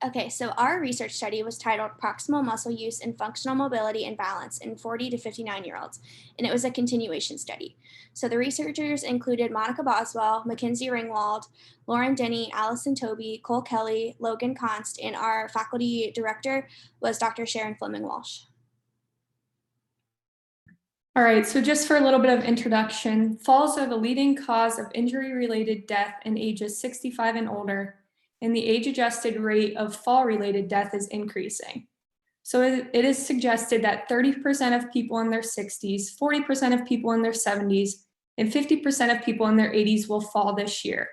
Okay, so our research study was titled Proximal Muscle Use in Functional Mobility and Balance in 40 to 59-year-olds, and it was a continuation study. So the researchers included Monica Boswell, Mackenzie Ringwald, Lauren Denny, Allison Toby, Cole Kelly, Logan Const, and our faculty director was Dr. Sharon Fleming Walsh. All right, so just for a little bit of introduction, falls are the leading cause of injury-related death in ages 65 and older, and the age-adjusted rate of fall-related death is increasing. So it is suggested that 30% of people in their 60s, 40% of people in their 70s, and 50% of people in their 80s will fall this year.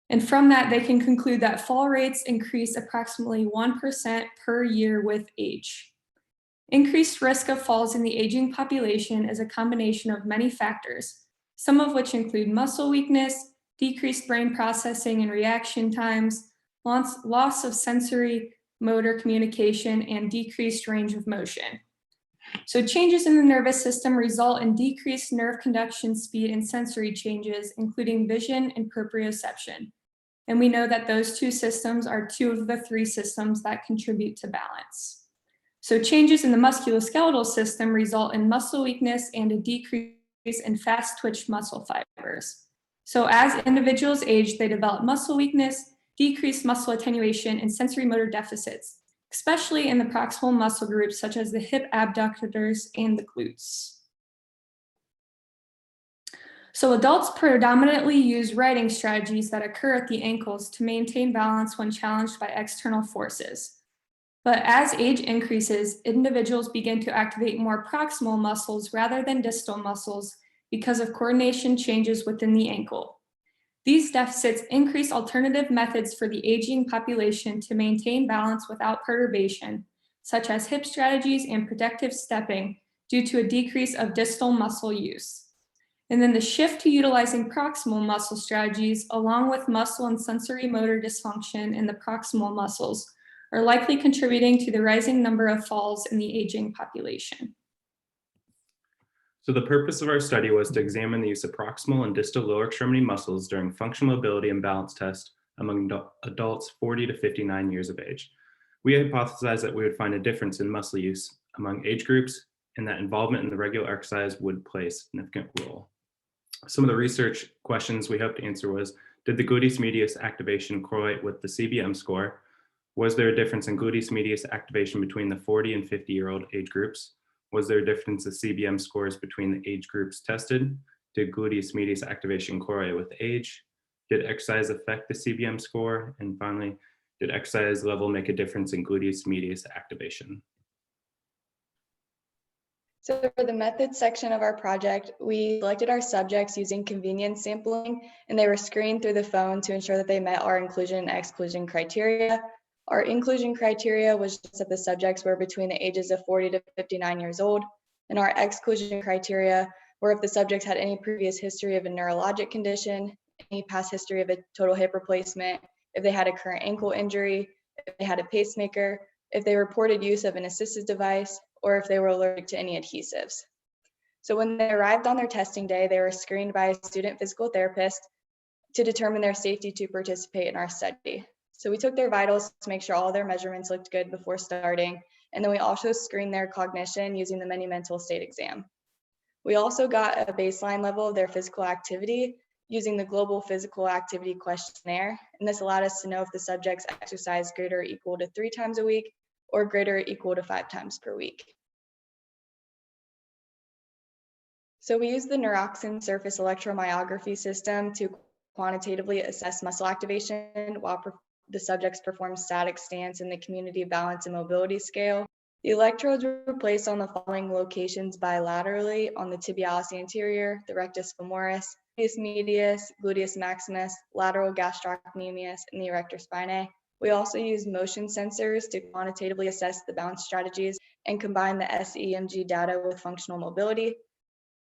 And from that, they can conclude that fall rates increase approximately 1% per year with age. Increased risk of falls in the aging population is a combination of many factors, some of which include muscle weakness, decreased brain processing and reaction times, loss of sensory motor communication, and decreased range of motion. So changes in the nervous system result in decreased nerve conduction speed and sensory changes, including vision and proprioception. And we know that those two systems are two of the three systems that contribute to balance. So changes in the musculoskeletal system result in muscle weakness and a decrease in fast twitch muscle fibers. So as individuals age, they develop muscle weakness, decreased muscle attenuation, and sensory motor deficits, especially in the proximal muscle groups such as the hip abductors and the glutes. So adults predominantly use riding strategies that occur at the ankles to maintain balance when challenged by external forces. But as age increases, individuals begin to activate more proximal muscles rather than distal muscles because of coordination changes within the ankle. These deficits increase alternative methods for the aging population to maintain balance without perturbation, such as hip strategies and protective stepping, due to a decrease of distal muscle use. And then the shift to utilizing proximal muscle strategies, along with muscle and sensory motor dysfunction in the proximal muscles, are likely contributing to the rising number of falls in the aging population. So the purpose of our study was to examine the use of proximal and distal lower extremity muscles during functional mobility and balance tests among adults 40 to 59 years of age. We hypothesized that we would find a difference in muscle use among age groups and that involvement in the regular exercise would play a significant role. Some of the research questions we hope to answer was, did the gluteus medius activation correlate with the CBM score? Was there a difference in gluteus medius activation between the 40 and 50-year-old age groups? Was there a difference in CBM scores between the age groups tested? Did gluteus medius activation correlate with age? Did exercise affect the CBM score? And finally, did exercise level make a difference in gluteus medius activation? So for the methods section of our project, we selected our subjects using convenience sampling, and they were screened through the phone to ensure that they met our inclusion and exclusion criteria. Our inclusion criteria was just that the subjects were between the ages of 40 to 59 years old, and our exclusion criteria were if the subjects had any previous history of a neurologic condition, any past history of a total hip replacement, if they had a current ankle injury, if they had a pacemaker, if they reported use of an assistive device, or if they were allergic to any adhesives. So when they arrived on their testing day, they were screened by a student physical therapist to determine their safety to participate in our study. So we took their vitals to make sure all their measurements looked good before starting, and then we also screened their cognition using the mini mental state exam. We also got a baseline level of their physical activity using the Global Physical Activity Questionnaire, and this allowed us to know if the subjects exercised greater or equal to 3 times a week or greater or equal to 5 times per week. So we used the Neuroxin surface electromyography system to quantitatively assess muscle activation while the subjects performed static stance in the community balance and mobility scale. The electrodes were placed on the following locations bilaterally on the tibialis anterior, the rectus femoris, gluteus medius, gluteus maximus, lateral gastrocnemius, and the erector spinae. We also used motion sensors to quantitatively assess the balance strategies and combine the SEMG data with functional mobility.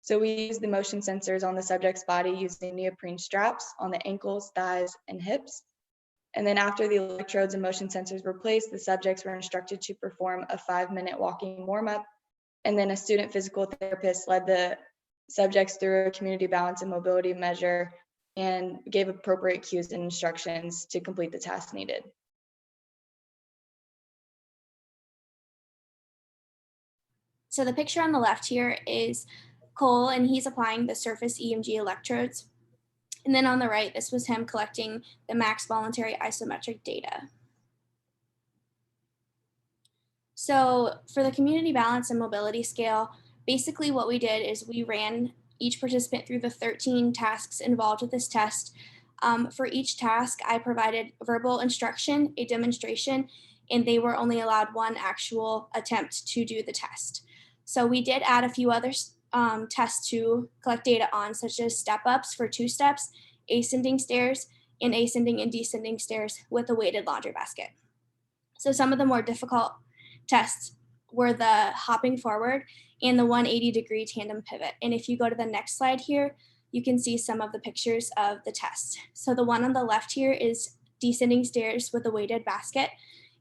So we used the motion sensors on the subject's body using neoprene straps on the ankles, thighs, and hips. And then after the electrodes and motion sensors were placed, the subjects were instructed to perform a 5-minute walking warm-up. And then a student physical therapist led the subjects through a community balance and mobility measure and gave appropriate cues and instructions to complete the task needed. So the picture on the left here is Cole, and he's applying the surface EMG electrodes. And then on the right, this was him collecting the max voluntary isometric data. So for the community balance and mobility scale, basically what we did is we ran each participant through the 13 tasks involved with this test. For each task, I provided verbal instruction, a demonstration, and they were only allowed one actual attempt to do the test. So we did add a few other tests to collect data on, such as step ups for 2 steps, ascending stairs, and ascending and descending stairs with a weighted laundry basket. So some of the more difficult tests were the hopping forward and the 180-degree tandem pivot. And if you go to the next slide here, you can see some of the pictures of the tests. So the one on the left here is descending stairs with a weighted basket.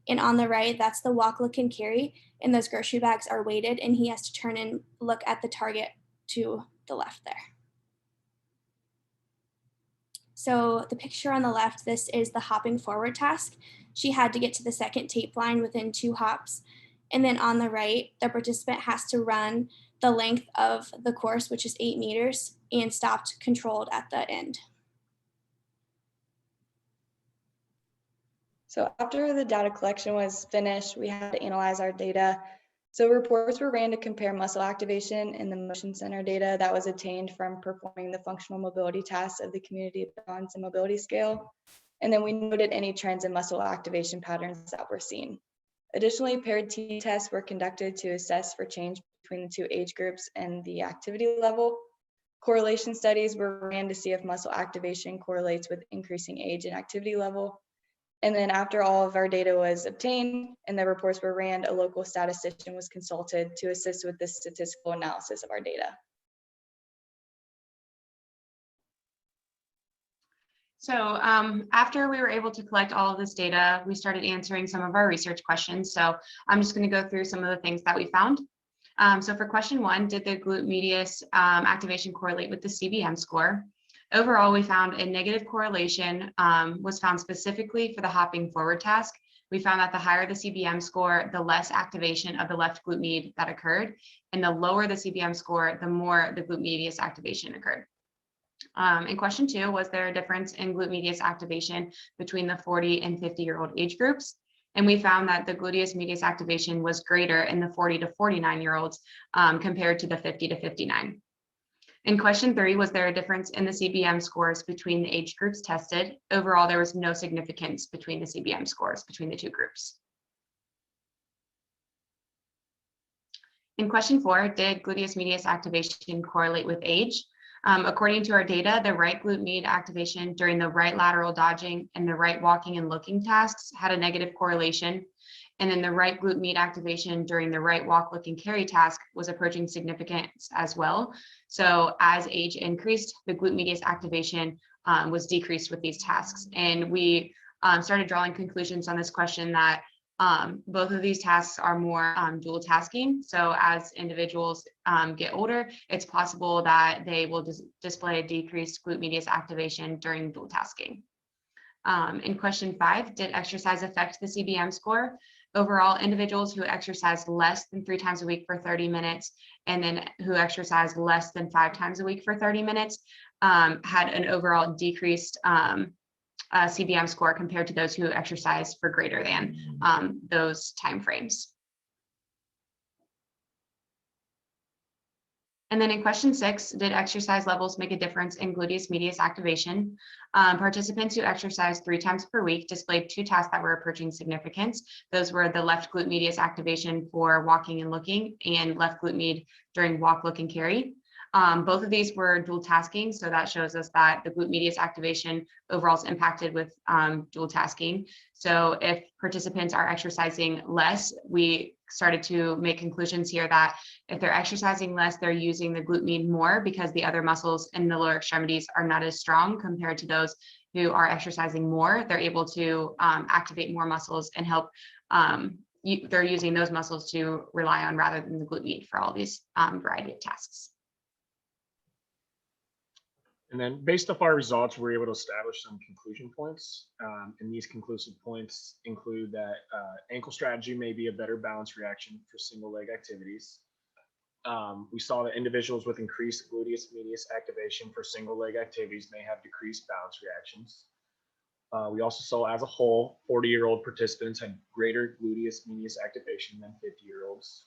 And on the right, that's the walk, look, and carry. And those grocery bags are weighted, and he has to turn and look at the target to the left there. So the picture on the left, this is the hopping forward task. She had to get to the second tape line within 2 hops. And then on the right, the participant has to run the length of the course, which is 8 meters, and stopped controlled at the end. So after the data collection was finished, we had to analyze our data. So reports were ran to compare muscle activation and the motion center data that was obtained from performing the functional mobility tasks of the community balance and mobility scale. And then we noted any trends in muscle activation patterns that were seen. Additionally, paired T tests were conducted to assess for change between the 2 age groups and the activity level. Correlation studies were ran to see if muscle activation correlates with increasing age and activity level. And then after all of our data was obtained and the reports were ran, a local statistician was consulted to assist with the statistical analysis of our data. So after we were able to collect all of this data, we started answering some of our research questions. So I'm just going to go through some of the things that we found. So for question 1, did the glute medius activation correlate with the CBM score? Overall, we found a negative correlation was found specifically for the hopping forward task. We found that the higher the CBM score, the less activation of the left glute med that occurred, and the lower the CBM score, the more the glute medius activation occurred. In question 2, was there a difference in glute medius activation between the 40 and 50-year-old age groups? And we found that the gluteus medius activation was greater in the 40 to 49-year-olds compared to the 50 to 59. In question 3, was there a difference in the CBM scores between the age groups tested? Overall, there was no significance between the CBM scores between the 2 groups. In question 4, did gluteus medius activation correlate with age? According to our data, the right glute med activation during the right lateral dodging and the right walking and looking tasks had a negative correlation. And then the right glute med activation during the right walk, look, and carry task was approaching significance as well. So as age increased, the glute medius activation was decreased with these tasks. And we started drawing conclusions on this question that both of these tasks are more dual tasking. So as individuals get older, it's possible that they will display a decreased glute medius activation during dual tasking. In question 5, did exercise affect the CBM score? Overall, individuals who exercised less than 3 times a week for 30 minutes and then who exercised less than 5 times a week for 30 minutes had an overall decreased CBM score compared to those who exercised for greater than those timeframes. And then in question 6, did exercise levels make a difference in gluteus medius activation? Participants who exercised 3 times per week displayed 2 tasks that were approaching significance. Those were the left glute medius activation for walking and looking and left glute med during walk, look, and carry. Both of these were dual tasking, so that shows us that the glute medius activation overall is impacted with dual tasking. So if participants are exercising less, we started to make conclusions here that if they're exercising less, they're using the glute med more because the other muscles in the lower extremities are not as strong compared to those who are exercising more. They're able to activate more muscles and help, they're using those muscles to rely on rather than the glute med for all these variety of tasks. And then based off our results, we were able to establish some conclusion points. And these conclusive points include that ankle strategy may be a better balance reaction for single leg activities. We saw that individuals with increased gluteus medius activation for single leg activities may have decreased balance reactions. We also saw as a whole, 40-year-old participants had greater gluteus medius activation than 50-year-olds.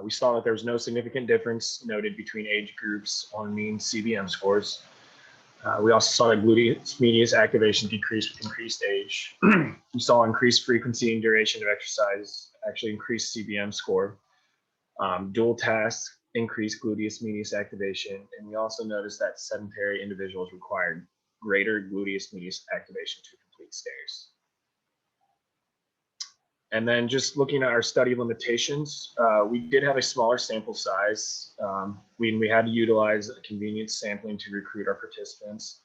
We saw that there was no significant difference noted between age groups on mean CBM scores. We also saw that gluteus medius activation decreased with increased age. We saw increased frequency and duration of exercise, actually increased CBM score. Dual tasks increased gluteus medius activation, and we also noticed that sedentary individuals required greater gluteus medius activation to complete stairs. And then just looking at our study limitations, we did have a smaller sample size. We had to utilize convenience sampling to recruit our participants.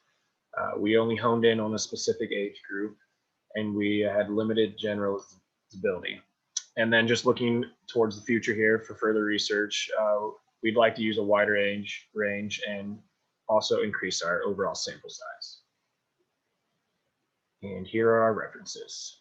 We only honed in on a specific age group, and we had limited generalizability. And then just looking towards the future here for further research, we'd like to use a wider range and also increase our overall sample size. And here are our references.